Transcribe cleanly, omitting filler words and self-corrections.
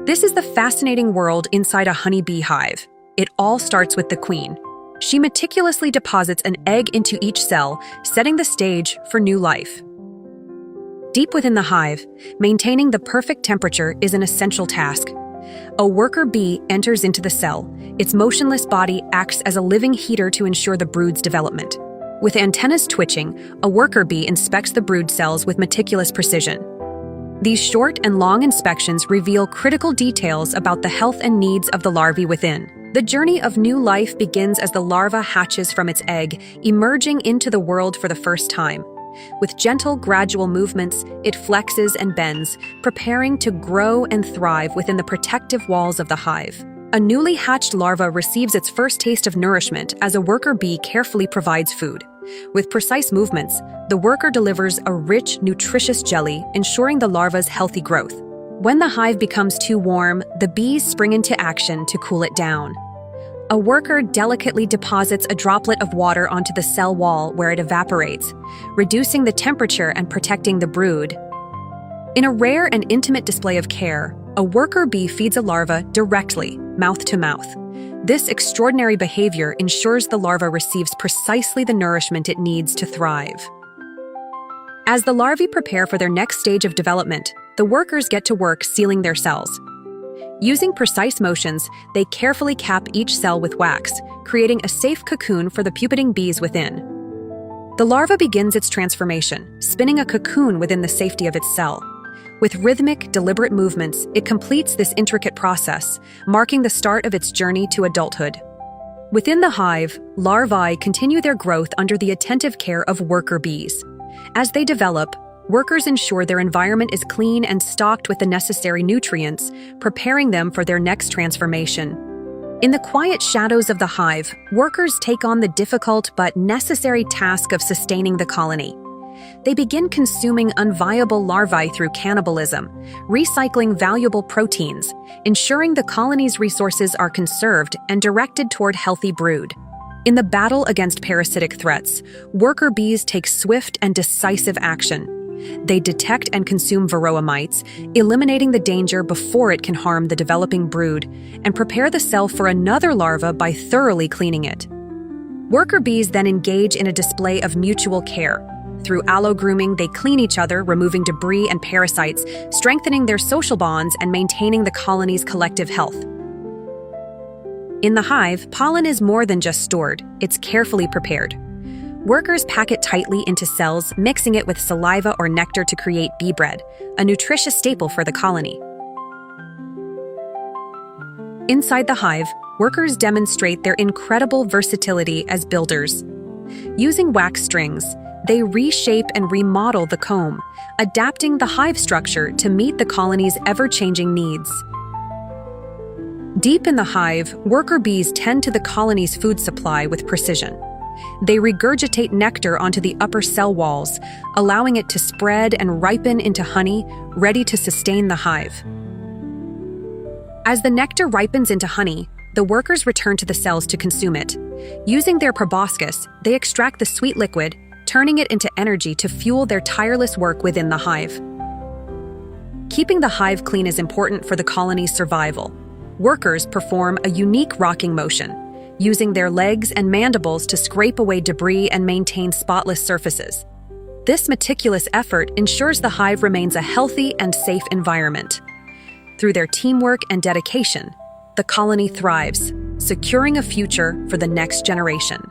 This is the fascinating world inside a honeybee hive. It all starts with the queen. She meticulously deposits an egg into each cell, setting the stage for new life. Deep within the hive, maintaining the perfect temperature is an essential task. A worker bee enters into the cell. Its motionless body acts as a living heater to ensure the brood's development. With antennas twitching, a worker bee inspects the brood cells with meticulous precision. These short and long inspections reveal critical details about the health and needs of the larvae within. The journey of new life begins as the larva hatches from its egg, emerging into the world for the first time. With gentle, gradual movements, it flexes and bends, preparing to grow and thrive within the protective walls of the hive. A newly hatched larva receives its first taste of nourishment as a worker bee carefully provides food. With precise movements, the worker delivers a rich, nutritious jelly, ensuring the larva's healthy growth. When the hive becomes too warm, the bees spring into action to cool it down. A worker delicately deposits a droplet of water onto the cell wall where it evaporates, reducing the temperature and protecting the brood. In a rare and intimate display of care, a worker bee feeds a larva directly, mouth to mouth. This extraordinary behavior ensures the larva receives precisely the nourishment it needs to thrive. As the larvae prepare for their next stage of development, the workers get to work sealing their cells. Using precise motions, they carefully cap each cell with wax, creating a safe cocoon for the pupating bees within. The larva begins its transformation, spinning a cocoon within the safety of its cell. With rhythmic, deliberate movements, it completes this intricate process, marking the start of its journey to adulthood. Within the hive, larvae continue their growth under the attentive care of worker bees. As they develop, workers ensure their environment is clean and stocked with the necessary nutrients, preparing them for their next transformation. In the quiet shadows of the hive, workers take on the difficult but necessary task of sustaining the colony. They begin consuming unviable larvae through cannibalism, recycling valuable proteins, ensuring the colony's resources are conserved and directed toward healthy brood. In the battle against parasitic threats, worker bees take swift and decisive action. They detect and consume varroa mites, eliminating the danger before it can harm the developing brood, and prepare the cell for another larva by thoroughly cleaning it. Worker bees then engage in a display of mutual care. Through allo-grooming, they clean each other, removing debris and parasites, strengthening their social bonds and maintaining the colony's collective health. In the hive, pollen is more than just stored, it's carefully prepared. Workers pack it tightly into cells, mixing it with saliva or nectar to create bee bread, a nutritious staple for the colony. Inside the hive, workers demonstrate their incredible versatility as builders. Using wax strings, they reshape and remodel the comb, adapting the hive structure to meet the colony's ever-changing needs. Deep in the hive, worker bees tend to the colony's food supply with precision. They regurgitate nectar onto the upper cell walls, allowing it to spread and ripen into honey, ready to sustain the hive. As the nectar ripens into honey, the workers return to the cells to consume it. Using their proboscis, they extract the sweet liquid, turning it into energy to fuel their tireless work within the hive. Keeping the hive clean is important for the colony's survival. Workers perform a unique rocking motion, using their legs and mandibles to scrape away debris and maintain spotless surfaces. This meticulous effort ensures the hive remains a healthy and safe environment. Through their teamwork and dedication, the colony thrives, securing a future for the next generation.